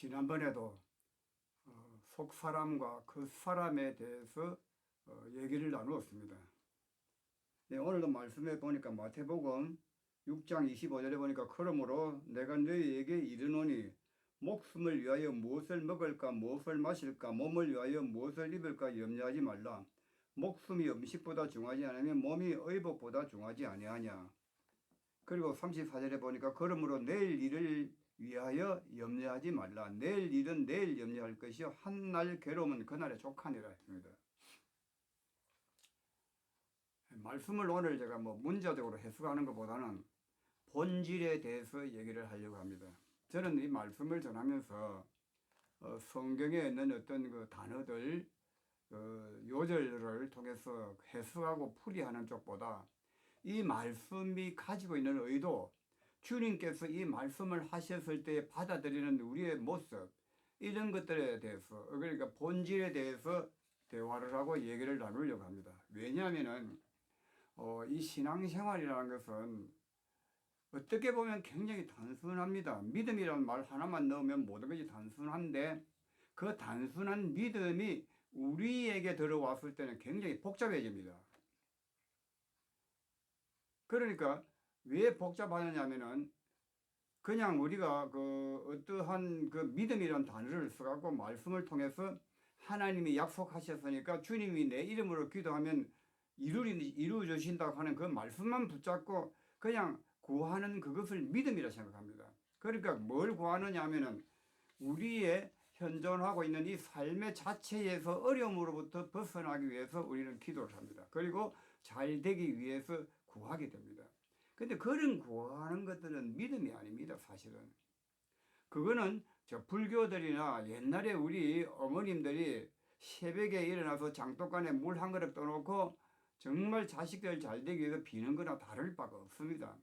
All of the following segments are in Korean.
지난번에도 속 사람과 그 사람에 대해서 얘기를 나누었습니다. 네, 오늘도 말씀해 보니까 마태복음 6장 25절에 보니까 그러므로 내가 너희에게 이르노니 목숨을 위하여 무엇을 먹을까 무엇을 마실까 몸을 위하여 무엇을 입을까 염려하지 말라. 목숨이 음식보다 중하지 않으면 몸이 의복보다 중하지 아니하냐. 그리고 34절에 보니까 그러므로 내일 일을 위하여 염려하지 말라. 내일 일은 내일 염려할 것이요 한날 괴로움은 그날에 족하니라 했습니다. 말씀을 오늘 제가 문자적으로 해석하는 것보다는 본질에 대해서 얘기를 하려고 합니다. 저는 이 말씀을 전하면서 성경에 있는 어떤 그 단어들 요절을 통해서 해석하고 풀이하는 쪽보다 이 말씀이 가지고 있는 의도, 주님께서 이 말씀을 하셨을 때 받아들이는 우리의 모습, 이런 것들에 대해서, 그러니까 본질에 대해서 대화를 하고 얘기를 나누려고 합니다. 왜냐하면은 이 신앙생활이라는 것은 어떻게 보면 굉장히 단순합니다. 믿음이라는 말 하나만 넣으면 모든 것이 단순한데 그 단순한 믿음이 우리에게 들어왔을 때는 굉장히 복잡해집니다. 그러니까 왜 복잡하냐면은 그냥 우리가 그 어떠한 그 믿음이라는 단어를 써갖고 말씀을 통해서 하나님이 약속하셨으니까 주님이 내 이름으로 기도하면 이루어 주신다고 하는 그 말씀만 붙잡고 그냥 구하는 그것을 믿음이라 생각합니다. 그러니까 뭘 구하느냐 하면은 우리의 현존하고 있는 이 삶의 자체에서 어려움으로부터 벗어나기 위해서 우리는 기도를 합니다. 그리고 잘 되기 위해서 구하게 됩니다. 근데 그런 구하는 것들은 믿음이 아닙니다, 사실은. 그거는 저 불교들이나 옛날에 우리 어머님들이 새벽에 일어나서 장독간에 물 한 그릇 떠놓고 정말 자식들 잘 되기 위해서 비는 거나 다를 바가 없습니다.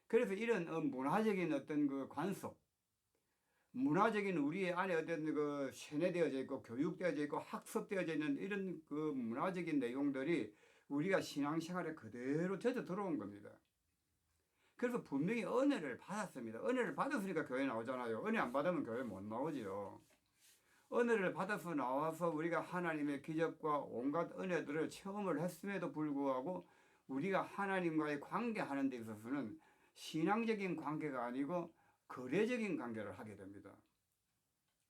그래서 이런 문화적인 어떤 그 관습, 문화적인 우리 안에 어떤 그 세뇌되어져 있고 교육되어져 있고 학습되어져 있는 이런 그 문화적인 내용들이 우리가 신앙생활에 그대로 젖어 들어온 겁니다. 그래서 분명히 은혜를 받았습니다. 은혜를 받았으니까 교회 나오잖아요. 은혜 안 받으면 교회 못 나오지요. 은혜를 받아서 나와서 우리가 하나님의 기적과 온갖 은혜들을 체험을 했음에도 불구하고 우리가 하나님과의 관계하는 데 있어서는 신앙적인 관계가 아니고 거래적인 관계를 하게 됩니다.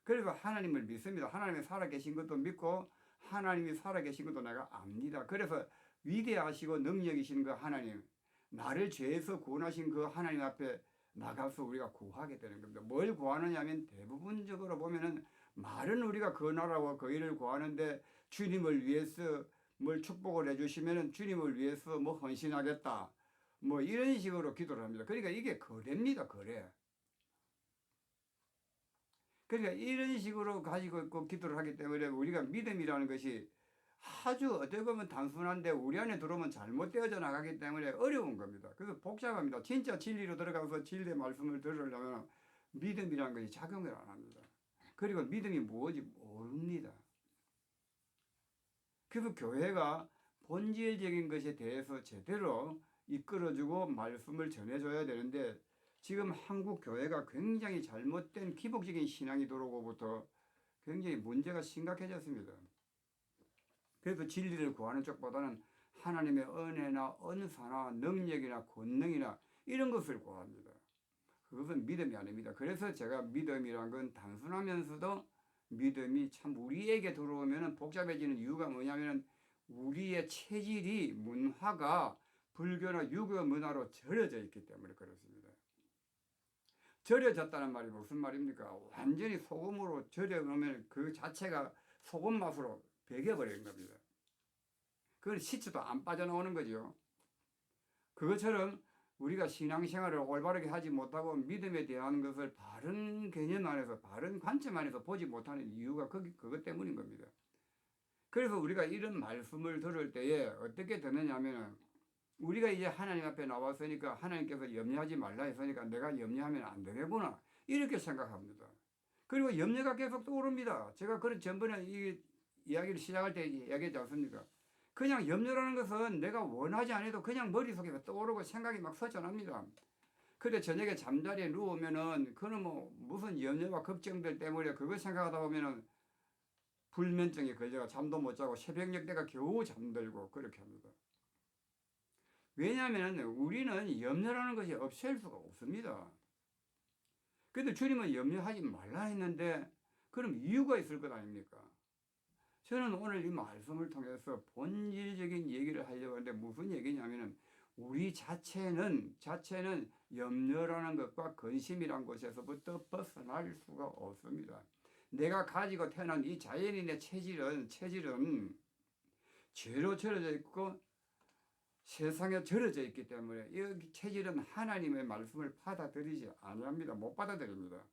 그래서 하나님을 믿습니다. 하나님이 살아계신 것도 믿고 하나님이 살아계신 것도 내가 압니다. 그래서 위대하시고 능력이신 그 하나님, 나를 죄에서 구원하신 그 하나님 앞에 나가서 우리가 구하게 되는 겁니다. 뭘 구하느냐 하면 대부분적으로 보면은 말은 우리가 그 나라와 그 일을 구하는데 주님을 위해서 뭘 축복을 해주시면은 주님을 위해서 뭐 헌신하겠다. 뭐 이런 식으로 기도를 합니다. 그러니까 이게 거래입니다, 거래. 그러니까 이런 식으로 가지고 있고 기도를 하기 때문에 우리가 믿음이라는 것이 아주 어떻게 보면 단순한데 우리 안에 들어오면 잘못되어져 나가기 때문에 어려운 겁니다. 그래서 복잡합니다. 진짜 진리로 들어가서 진리의 말씀을 들으려면 믿음이라는 것이 작용을 안 합니다. 그리고 믿음이 무엇인지 모릅니다. 그래서 교회가 본질적인 것에 대해서 제대로 이끌어주고 말씀을 전해줘야 되는데 지금 한국 교회가 굉장히 잘못된 기복적인 신앙이 들어오고부터 굉장히 문제가 심각해졌습니다. 그래서 진리를 구하는 쪽보다는 하나님의 은혜나 은사나 능력이나 권능이나 이런 것을 구합니다. 그것은 믿음이 아닙니다. 그래서 제가 믿음이란 건 단순하면서도 믿음이 참 우리에게 들어오면 복잡해지는 이유가 뭐냐면 우리의 체질이 문화가 불교나 유교 문화로 절여져 있기 때문에 그렇습니다. 절여졌다는 말이 무슨 말입니까? 완전히 소금으로 절여놓으면 그 자체가 소금 맛으로 배겨버린 겁니다. 그건 시초도 안 빠져나오는 거죠. 그것처럼 우리가 신앙생활을 올바르게 하지 못하고 믿음에 대한 것을 바른 개념 안에서 바른 관점 안에서 보지 못하는 이유가 그것 때문인 겁니다. 그래서 우리가 이런 말씀을 들을 때에 어떻게 되느냐 하면 우리가 이제 하나님 앞에 나왔으니까 하나님께서 염려하지 말라 했으니까 내가 염려하면 안 되겠구나 이렇게 생각합니다. 그리고 염려가 계속 떠오릅니다. 제가 그런 전번에 이 이야기를 시작할 때 이야기하지 않습니까? 그냥 염려라는 것은 내가 원하지 않아도 그냥 머릿속에 떠오르고 생각이 막 서전합니다. 그래 저녁에 잠자리에 누우면은 그는 뭐 무슨 염려와 걱정들 때문에 그걸 생각하다 보면은 불면증에 걸려가 잠도 못 자고 새벽녘 때가 겨우 잠들고 그렇게 합니다. 왜냐하면 우리는 염려라는 것이 없앨 수가 없습니다. 그런데 주님은 염려하지 말라 했는데 그럼 이유가 있을 것 아닙니까? 저는 오늘 이 말씀을 통해서 본질적인 얘기를 하려고 하는데 무슨 얘기냐면은 우리 자체는 염려라는 것과 근심이란 것에서부터 벗어날 수가 없습니다. 내가 가지고 태어난 이 자연인의 체질은 죄로 절여져 있고 세상에 절여져 있기 때문에 이 체질은 하나님의 말씀을 받아들이지 아니합니다. 못 받아들입니다.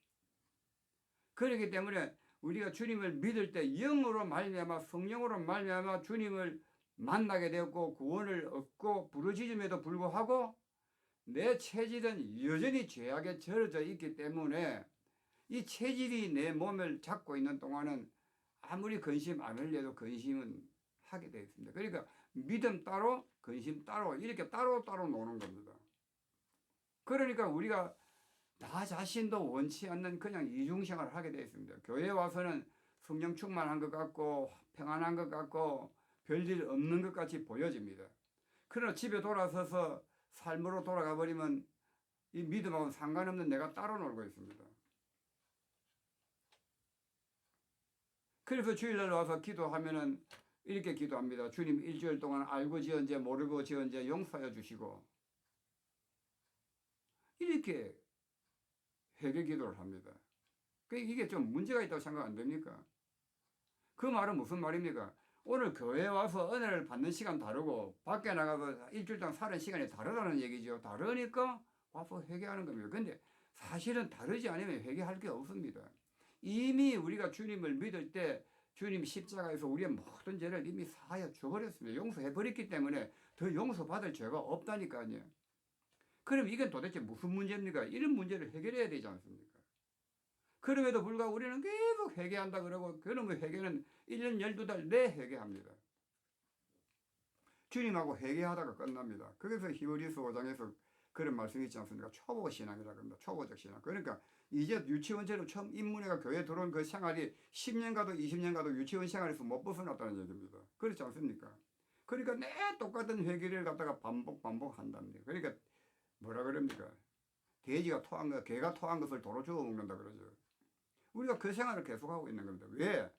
그렇기 때문에 우리가 주님을 믿을 때 영으로 말미암아 성령으로 말미암아 주님을 만나게 되었고 구원을 얻고 부르짖음에도 불구하고 내 체질은 여전히 죄악에 절여져 있기 때문에 이 체질이 내 몸을 잡고 있는 동안은 아무리 근심 안 하려도 근심은 하게 되어 있습니다. 그러니까 믿음 따로 근심 따로 이렇게 따로따로 노는 겁니다. 그러니까 우리가 나 자신도 원치 않는 그냥 이중생활을 하게 되어 있습니다. 교회에 와서는 성령 충만한 것 같고 평안한 것 같고 별일 없는 것 같이 보여집니다. 그러나 집에 돌아서서 삶으로 돌아가 버리면 이 믿음하고는 상관없는 내가 따로 놀고 있습니다. 그래서 주일날 와서 기도하면은 이렇게 기도합니다. 주님 일주일 동안 알고 지은 죄 모르고 지은 죄 용서해 주시고 이렇게 회개 기도를 합니다. 이게 좀 문제가 있다고 생각 안 됩니까? 그 말은 무슨 말입니까? 오늘 교회에 와서 은혜를 받는 시간 다르고 밖에 나가서 일주일 동안 사는 시간이 다르다는 얘기죠. 다르니까 와서 회개하는 겁니다. 근데 사실은 다르지 않으면 회개할 게 없습니다. 이미 우리가 주님을 믿을 때 주님 십자가에서 우리의 모든 죄를 이미 사하여 줘버렸습니다. 용서해 버렸기 때문에 더 용서받을 죄가 없다니까요. 그럼 이건 도대체 무슨 문제입니까? 이런 문제를 해결해야 되지 않습니까? 그럼에도 불구하고 우리는 계속 회개한다 그러고 그러면 회개는 1년 12달 내 회개합니다. 주님하고 회개하다가 끝납니다. 그래서 히브리서 5장에서 그런 말씀이 있지 않습니까? 초보 신앙이라고 합니다. 초보적 신앙. 그러니까 이제 유치원처럼 처음 입문해가 교회에 들어온 그 생활이 10년 가도 20년 가도 유치원 생활에서 못 벗어났다는 얘기입니다. 그렇지 않습니까? 그러니까 내 똑같은 회개를 갖다가 반복한답니다. 그러니까 뭐라 그럽니까? 돼지가 토한 거, 개가 토한 것을 도로 주워 먹는다 그러죠. 우리가 그 생활을 계속하고 있는 겁니다. 왜?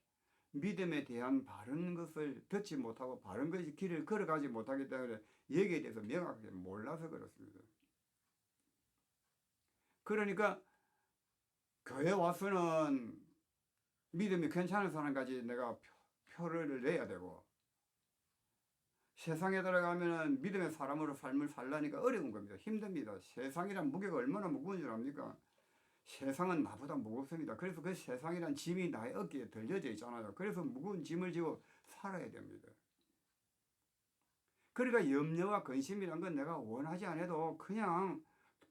믿음에 대한 바른 것을 듣지 못하고 바른 것이 길을 걸어가지 못하기 때문에 여기에 대해서 명확하게 몰라서 그렇습니다. 그러니까 교회 와서는 믿음이 괜찮은 사람까지 내가 표를 내야 되고 세상에 들어가면은 믿음의 사람으로 삶을 살려니까 어려운 겁니다. 힘듭니다. 세상이란 무게가 얼마나 무거운 줄 압니까? 세상은 나보다 무겁습니다. 그래서 그 세상이란 짐이 나의 어깨에 들려져 있잖아요. 그래서 무거운 짐을 지고 살아야 됩니다. 그러니까 염려와 근심이란 건 내가 원하지 않아도 그냥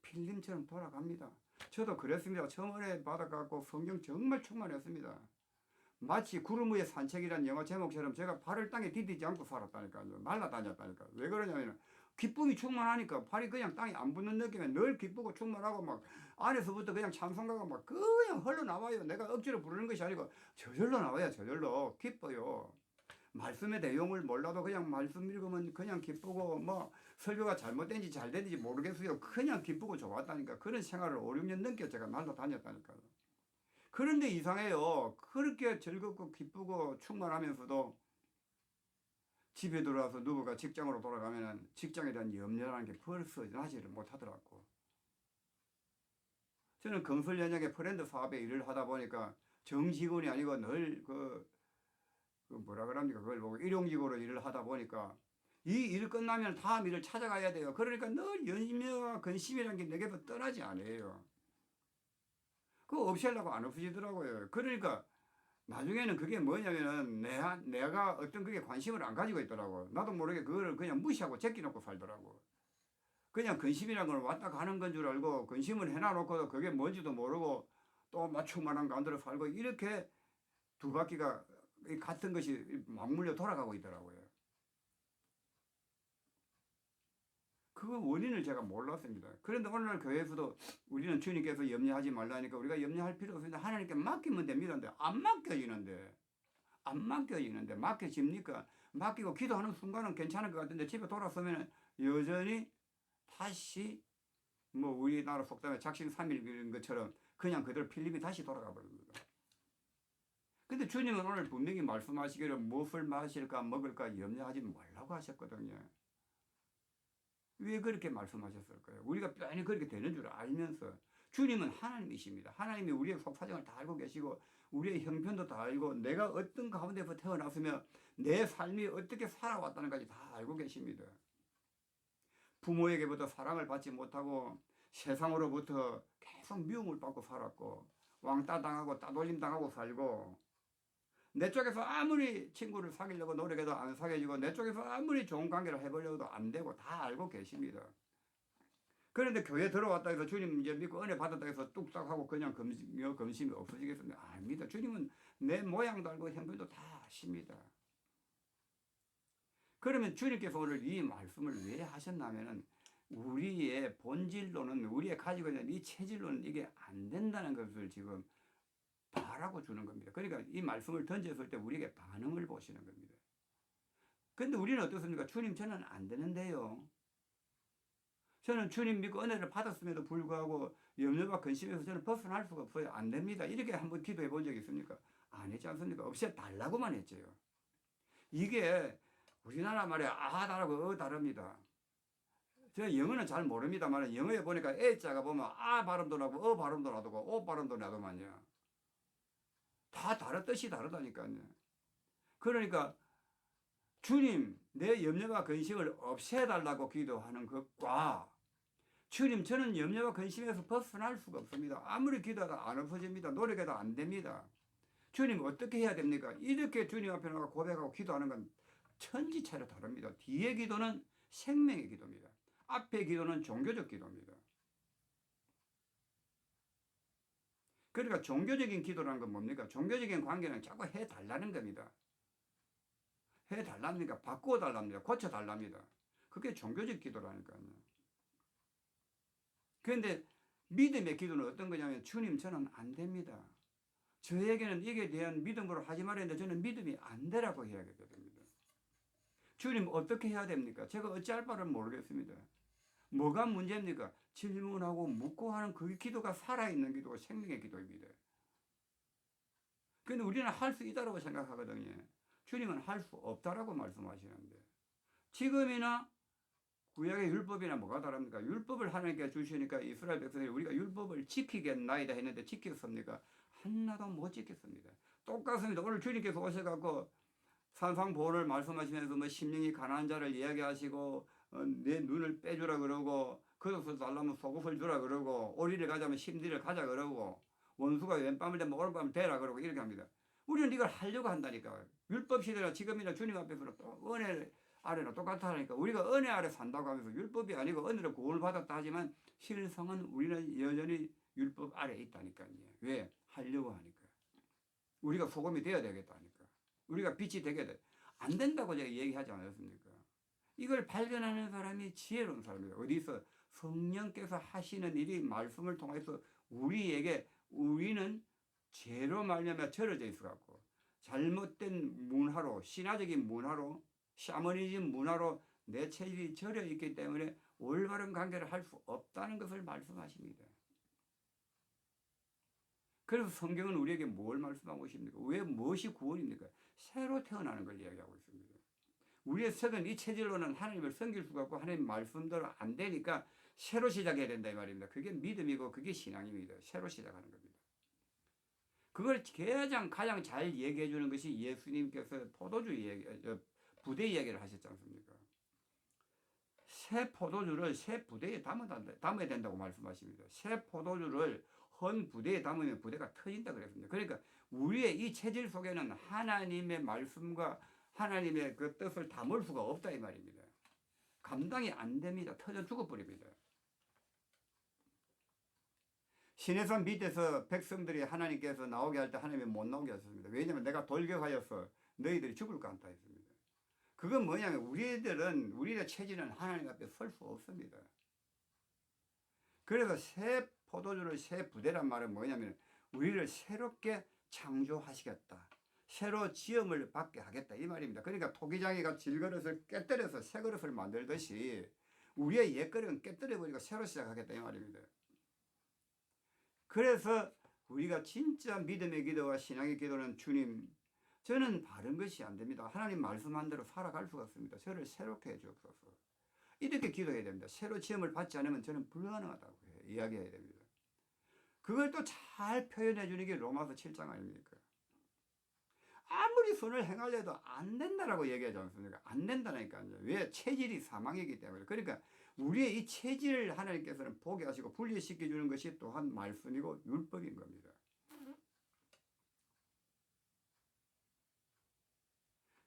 필름처럼 돌아갑니다. 저도 그랬습니다. 처음 은혜 받아갖고 성경 정말 충만했습니다. 마치 구름 위의 산책이라는 영화 제목처럼 제가 발을 땅에 디디지 않고 살았다니까요. 날아다녔다니까. 왜 그러냐면 기쁨이 충만하니까 발이 그냥 땅에 안 붙는 느낌에 늘 기쁘고 충만하고 막 안에서부터 그냥 찬송가가 막 그냥 흘러나와요. 내가 억지로 부르는 것이 아니고 저절로 나와요. 저절로 기뻐요. 말씀의 내용을 몰라도 그냥 말씀 읽으면 그냥 기쁘고 뭐 설교가 잘못된지 잘된지 모르겠어요. 그냥 기쁘고 좋았다니까. 그런 생활을 5, 6년 넘게 제가 날아다녔다니까요. 그런데 이상해요. 그렇게 즐겁고 기쁘고 충만하면서도 집에 들어와서 누구가 직장으로 돌아가면 직장에 대한 염려라는 게 벌써 나지를 못하더라고. 저는 건설 현장의 프렌드 사업에 일을 하다 보니까 정직원이 아니고 늘 뭐라 그럽니까? 그걸 보고 일용직으로 일을 하다 보니까 이 일 끝나면 다음 일을 찾아가야 돼요. 그러니까 늘 염려와 근심이라는 게 내게서 떠나지 않아요. 그거 없애려고 안 없어지더라고요. 그러니까 나중에는 그게 뭐냐면은 내가 어떤 그게 관심을 안 가지고 있더라고. 나도 모르게 그거를 그냥 무시하고 제끼놓고 살더라고. 그냥 근심이란 걸 왔다 가는 건 줄 알고 근심을 해놔놓고도 그게 뭔지도 모르고 또 맞춤만한 거 안 들어 살고 이렇게 두 바퀴가 같은 것이 맞물려 돌아가고 있더라고요. 그 원인을 제가 몰랐습니다. 그런데 오늘날 교회에서도 우리는 주님께서 염려하지 말라니까 우리가 염려할 필요 없습니다. 하나님께 맡기면 됩니다. 근데 안 맡겨지는데 맡겨집니까? 맡기고 기도하는 순간은 괜찮을 것 같은데 집에 돌아서면 여전히 다시 뭐 우리나라 속담에 작심삼일인 것처럼 그냥 그대로 필름이 다시 돌아가 버립니다. 근데 주님은 오늘 분명히 말씀하시기를 무엇을 마실까 먹을까 염려하지 말라고 하셨거든요. 왜 그렇게 말씀하셨을까요? 우리가 뻔히 그렇게 되는 줄 알면서 주님은 하나님이십니다. 하나님이 우리의 속사정을 다 알고 계시고 우리의 형편도 다 알고 내가 어떤 가운데서 태어났으며 내 삶이 어떻게 살아왔다는 것까지 다 알고 계십니다. 부모에게부터 사랑을 받지 못하고 세상으로부터 계속 미움을 받고 살았고 왕따 당하고 따돌림 당하고 살고 내 쪽에서 아무리 친구를 사귀려고 노력해도 안 사귀어지고 내 쪽에서 아무리 좋은 관계를 해보려고도 안 되고 다 알고 계십니다. 그런데 교회 들어왔다 해서 주님 이제 믿고 은혜 받았다 해서 뚝딱 하고 그냥 검심이 없어지겠습니다. 아닙니다. 주님은 내 모양도 알고 형편도 다 아십니다. 그러면 주님께서 오늘 이 말씀을 왜 하셨냐면은 우리의 본질로는 우리의 가지고 있는 이 체질로는 이게 안 된다는 것을 지금 바라고 주는 겁니다. 그러니까 이 말씀을 던졌을 때 우리에게 반응을 보시는 겁니다. 근데 우리는 어떻습니까? 주님 저는 안 되는데요. 저는 주님 믿고 은혜를 받았음에도 불구하고 염려와 근심에서 저는 벗어날 수가 없어요. 안 됩니다. 이렇게 한번 기도해 본 적이 있습니까? 안 했지 않습니까? 없애 달라고만 했죠. 이게 우리나라 말에 아다라고 다릅니다. 저는 영어는 잘 모릅니다만 영어에 보니까 애자가 보면 아 발음도 나고 발음도 나고 오 발음도 나더만요. 다 뜻이 다르다니까요. 그러니까 주님 내 염려와 근심을 없애달라고 기도하는 것과 주님 저는 염려와 근심에서 벗어날 수가 없습니다. 아무리 기도해도 안 없어집니다. 노력해도 안 됩니다. 주님 어떻게 해야 됩니까? 이렇게 주님 앞에 나가 고백하고 기도하는 건 천지차례 다릅니다. 뒤에 기도는 생명의 기도입니다. 앞에 기도는 종교적 기도입니다. 그러니까 종교적인 기도라는 건 뭡니까? 종교적인 관계는 자꾸 해달라는 겁니다. 해달랍니까? 바꾸어달랍니다. 고쳐달랍니다. 그게 종교적 기도라니까요. 그런데 믿음의 기도는 어떤 거냐면 주님 저는 안 됩니다. 저에게는 이게 대한 믿음으로 하지 말아야 되는데 저는 믿음이 안 되라고 이야기해야 됩니다. 주님 어떻게 해야 됩니까? 제가 어찌할 바를 모르겠습니다. 뭐가 문제입니까? 질문하고 묻고 하는 그 기도가 살아있는 기도가 생명의 기도입니다. 그런데 우리는 할 수 있다고 생각하거든요. 주님은 할 수 없다라고 말씀하시는데 지금이나 구약의 율법이나 뭐가 다릅니까? 율법을 하나님께 주시니까 이스라엘 백성들이 우리가 율법을 지키겠나이다 했는데 지켰습니까? 하나도 못 지켰습니다. 똑같습니다. 오늘 주님께서 오셔갖고 산상보호를 말씀하시면서 뭐 심령이 가난한 자를 이야기하시고 내 눈을 빼주라 그러고 겉옷을 달라면 속옷을 주라 그러고 오리를 가자면 심리를 가자 그러고 원수가 왼밤을 되면 오른밤을 대라 그러고 이렇게 합니다. 우리는 이걸 하려고 한다니까. 율법 시대나 지금이나 주님 앞에서는 또 은혜 아래나 똑같다니까. 우리가 은혜 아래 산다고 하면서 율법이 아니고 은혜로 구원을 받았다 하지만 실상은 우리는 여전히 율법 아래에 있다니까요. 왜? 하려고 하니까. 우리가 소금이 되어야 되겠다니까. 우리가 빛이 되게 돼. 안 된다고 제가 얘기하지 않았습니까? 이걸 발견하는 사람이 지혜로운 사람이에요. 어디서 성령께서 하시는 일이 말씀을 통해서 우리에게 우리는 죄로 말미암아 절여져 있어갖고 잘못된 문화로 신화적인 문화로 샤머니즘 문화로 내 체질이 절여 있기 때문에 올바른 관계를 할 수 없다는 것을 말씀하십니다. 그래서 성경은 우리에게 뭘 말씀하고 있습니까? 왜 무엇이 구원입니까? 새로 태어나는 걸 이야기하고 있습니다. 우리의 썩은 이 체질로는 하나님을 섬길 수가 없고 하나님 말씀대로 안 되니까 새로 시작해야 된다 이 말입니다. 그게 믿음이고 그게 신앙입니다. 새로 시작하는 겁니다. 그걸 가장 잘 얘기해 주는 것이 예수님께서 포도주 부대 이야기를 하셨지 않습니까? 새 포도주를 새 부대에 담아야 된다고 말씀하십니다. 새 포도주를 헌 부대에 담으면 부대가 터진다 그랬습니다. 그러니까 우리의 이 체질 속에는 하나님의 말씀과 하나님의 그 뜻을 담을 수가 없다 이 말입니다. 감당이 안 됩니다. 터져 죽어버립니다. 시내산 밑에서 백성들이 하나님께서 나오게 할 때 하나님이 못 나오게 하셨습니다. 왜냐하면 내가 돌격하여서 너희들이 죽을 것 같다 했습니다. 그건 뭐냐면 우리의 체질은 하나님 앞에 설 수 없습니다. 그래서 새 포도주를 새 부대란 말은 뭐냐면 우리를 새롭게 창조하시겠다. 새로 지음을 받게 하겠다 이 말입니다. 그러니까 토기장이가 질그릇을 깨뜨려서 새 그릇을 만들듯이 우리의 옛그릇은 깨뜨려버리고 새로 시작하겠다 이 말입니다. 그래서 우리가 진짜 믿음의 기도와 신앙의 기도는 주님 저는 바른 것이 안 됩니다. 하나님 말씀한 대로 살아갈 수가 없습니다. 저를 새롭게 해주옵소서. 이렇게 기도해야 됩니다. 새로 지음을 받지 않으면 저는 불가능하다고 이야기해야 됩니다. 그걸 또 잘 표현해 주는 게 로마서 7장 아닙니까? 아무리 손을 행하려도 안 된다라고 얘기하지 않습니까? 안 된다니까요. 왜? 체질이 사망이기 때문에. 그러니까 우리의 이 체질을 하나님께서는 보게 하시고 분리시켜 주는 것이 또한 말씀이고 율법인 겁니다.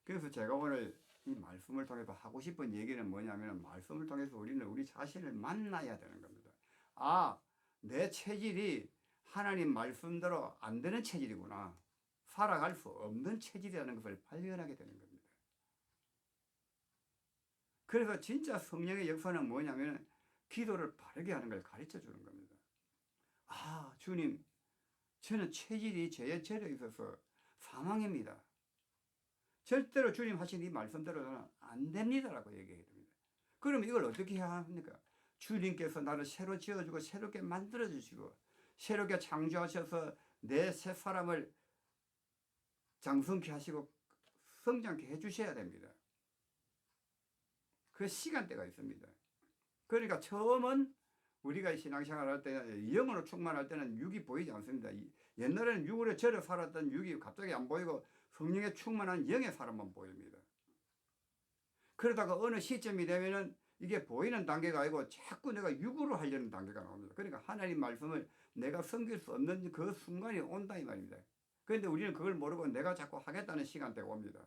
그래서 제가 오늘 이 말씀을 통해서 하고 싶은 얘기는 뭐냐면 말씀을 통해서 우리는 우리 자신을 만나야 되는 겁니다. 아, 내 체질이 하나님 말씀대로 안 되는 체질이구나. 살아갈 수 없는 체질이라는 것을 발견하게 되는 겁니다. 그래서 진짜 성령의 역사는 뭐냐면 기도를 바르게 하는 걸 가르쳐 주는 겁니다. 아, 주님, 저는 체질이 죄에 절여 있어서 사망입니다. 절대로 주님 하신 이 말씀대로는 안 됩니다라고 얘기해야 됩니다. 그럼 이걸 어떻게 해야 합니까? 주님께서 나를 새로 지어주고 새롭게 만들어주시고 새롭게 창조하셔서 내 새 사람을 장성케 하시고 성장케 해주셔야 됩니다. 그 시간대가 있습니다. 그러니까 처음은 우리가 신앙생활 할 때는 영으로 충만할 때는 육이 보이지 않습니다. 옛날에는 육으로 절여 살았던 육이 갑자기 안 보이고 성령에 충만한 영의 사람만 보입니다. 그러다가 어느 시점이 되면은 이게 보이는 단계가 아니고 자꾸 내가 육으로 하려는 단계가 나옵니다. 그러니까 하나님 말씀을 내가 섬길 수 없는 그 순간이 온다 이 말입니다. 그런데 우리는 그걸 모르고 내가 자꾸 하겠다는 시간대가 옵니다.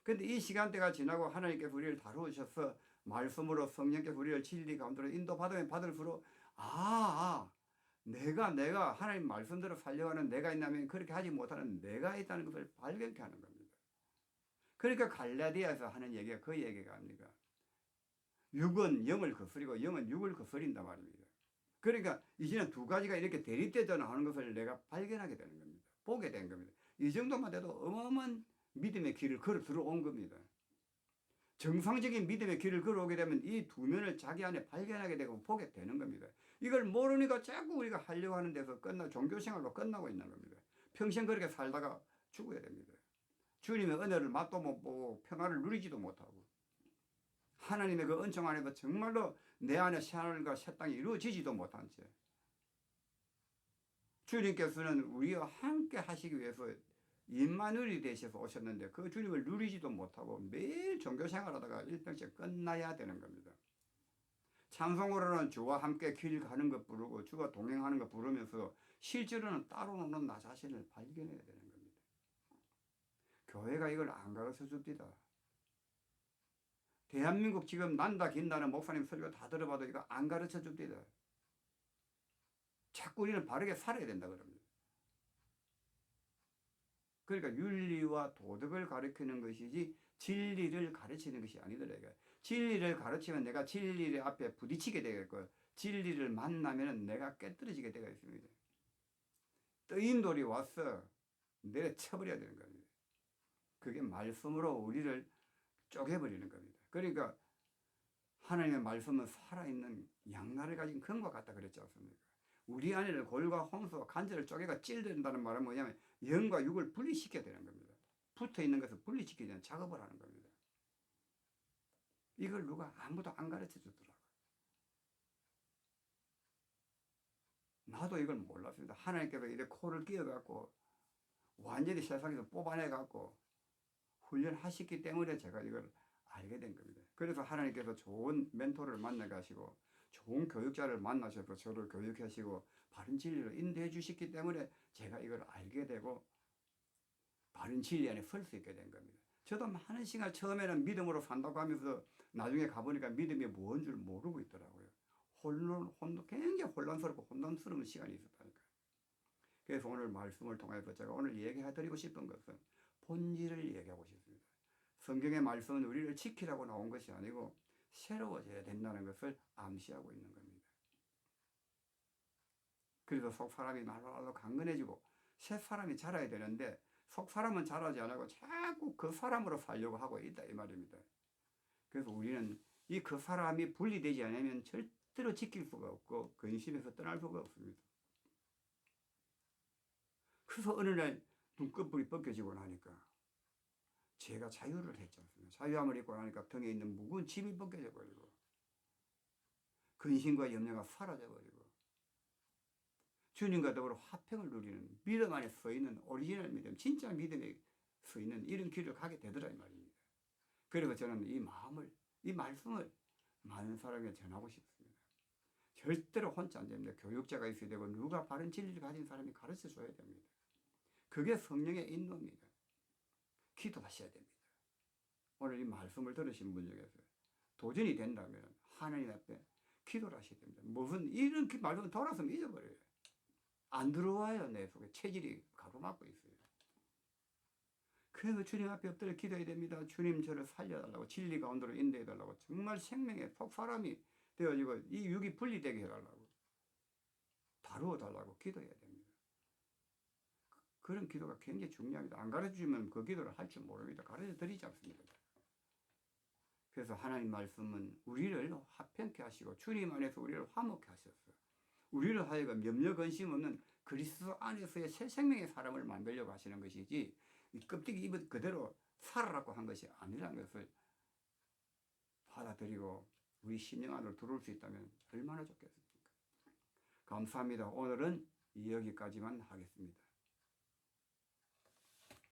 그런데 이 시간대가 지나고 하나님께서 우리를 다루셔서 말씀으로 성령께서 우리를 진리 가운데로 인도받으면 받을수록 내가 하나님 말씀대로 살려가는 내가 있다면 그렇게 하지 못하는 내가 있다는 것을 발견케 하는 겁니다. 그러니까 갈라디아에서 하는 얘기가 그 얘기가 아닙니까? 육은 영을 거스리고 영은 육을 거스린단 말입니다. 그러니까 이제는 두 가지가 이렇게 대립되잖아 하는 것을 내가 발견하게 되는 겁니다. 보게 된 겁니다. 이 정도만 돼도 어마어마한 믿음의 길을 걸어 들어온 겁니다. 정상적인 믿음의 길을 걸어오게 되면 이 두 면을 자기 안에 발견하게 되고 보게 되는 겁니다. 이걸 모르니까 자꾸 우리가 하려고 하는 데서 종교생활로 끝나고 있는 겁니다. 평생 그렇게 살다가 죽어야 됩니다. 주님의 은혜를 맛도 못 보고 평화를 누리지도 못하고 하나님의 그 은총 안에서 정말로 내 안에 새하늘과 새 땅이 이루어지지도 못한 채 주님께서는 우리와 함께 하시기 위해서 임마누엘이 되셔서 오셨는데 그 주님을 누리지도 못하고 매일 종교생활하다가 일평생 끝나야 되는 겁니다. 찬송으로는 주와 함께 길 가는 것 부르고 주가 동행하는 것 부르면서 실제로는 따로 노는 나 자신을 발견해야 되는 겁니다. 교회가 이걸 안 가르쳐 줍니다. 대한민국 지금 난다 긴다는 목사님 설교 다 들어봐도 이거 안 가르쳐 줍니다. 자꾸 우리는 바르게 살아야 된다 그럽니다. 그러니까 윤리와 도덕을 가르치는 것이지 진리를 가르치는 것이 아니더라고요. 진리를 가르치면 내가 진리 앞에 부딪히게 되겠고 진리를 만나면 내가 깨뜨려지게 되어 있습니다. 뜨인 돌이 와서 내려쳐버려야 되는 겁니다. 그게 말씀으로 우리를 쪼개버리는 겁니다. 그러니까 하나님의 말씀은 살아있는 양날을 가진 금과 같다 그랬지 않습니까? 우리 안에는 골과 홍수와 간절을 쪼개가 찔른다는 말은 뭐냐면 영과 육을 분리시켜야 되는 겁니다. 붙어있는 것을 분리시키기 위한 작업을 하는 겁니다. 이걸 누가 아무도 안 가르쳐 주더라고요. 나도 이걸 몰랐습니다. 하나님께서 이렇게 코를 끼워갖고 완전히 세상에서 뽑아내갖고 훈련하셨기 때문에 제가 이걸 알게 된 겁니다. 그래서 하나님께서 좋은 멘토를 만나가시고 좋은 교육자를 만나셔서 저를 교육하시고 바른 진리를 인도해 주셨기 때문에 제가 이걸 알게 되고 바른 진리 안에 설 수 있게 된 겁니다. 저도 많은 시간 처음에는 믿음으로 산다고 하면서 나중에 가보니까 믿음이 뭔 줄 모르고 있더라고요. 굉장히 혼란스럽고 혼돈스러운 시간이 있었다니까요. 그래서 오늘 말씀을 통해서 제가 오늘 얘기해드리고 싶은 것은 본질을 얘기하고 싶습니다. 성경의 말씀은 우리를 지키라고 나온 것이 아니고 새로워져야 된다는 것을 암시하고 있는 겁니다. 그래서 속 사람이 말로 강건해지고 새 사람이 자라야 되는데 속 사람은 자라지 않고 자꾸 그 사람으로 살려고 하고 있다 이 말입니다. 그래서 우리는 이 그 사람이 분리되지 않으면 절대로 지킬 수가 없고 근심에서 떠날 수가 없습니다. 그래서 어느 날 눈꺼풀이 벗겨지고 나니까 제가 자유를 했지 않습니까? 자유함을 입고 나니까 등에 있는 무거운 짐이 벗겨져 버리고 근심과 염려가 사라져 버리고 주님과 더불어 화평을 누리는 믿음 안에 서 있는 오리지널 믿음, 진짜 믿음에 서 있는 이런 길을 가게 되더라 이 말입니다. 그래서 저는 이 마음을, 이 말씀을 많은 사람에게 전하고 싶습니다. 절대로 혼자 안 됩니다. 교육자가 있어야 되고 누가 바른 진리를 가진 사람이 가르쳐 줘야 됩니다. 그게 성령의 인도입니다. 기도하셔야 됩니다. 오늘 이 말씀을 들으신 분 중에서 도전이 된다면 하나님 앞에 기도를 하셔야 됩니다. 무슨 이런 말씀 돌아서면 잊어버려요. 안 들어와요. 내 속에 체질이 가로막고 있어요. 그래서 주님 앞에 엎드려 기도해야 됩니다. 주님 저를 살려달라고 진리 가운데로 인도해달라고 정말 생명의 속 사람이 되어지고 이 육이 분리되게 해달라고 다루어달라고 기도해야 됩니다. 그런 기도가 굉장히 중요합니다. 안 가르쳐주면 그 기도를 할 줄 모릅니다. 가르쳐 드리지 않습니다. 그래서 하나님 말씀은 우리를 화평케 하시고 주님 안에서 우리를 화목케 하셨어요. 우리를 하여금 염려 근심 없는 그리스도 안에서의 새 생명의 사람을 만들려고 하시는 것이지 이 껍데기 입은 그대로 살아라고 한 것이 아니라는 것을 받아들이고 우리 심령 안으로 들어올 수 있다면 얼마나 좋겠습니까? 감사합니다. 오늘은 여기까지만 하겠습니다.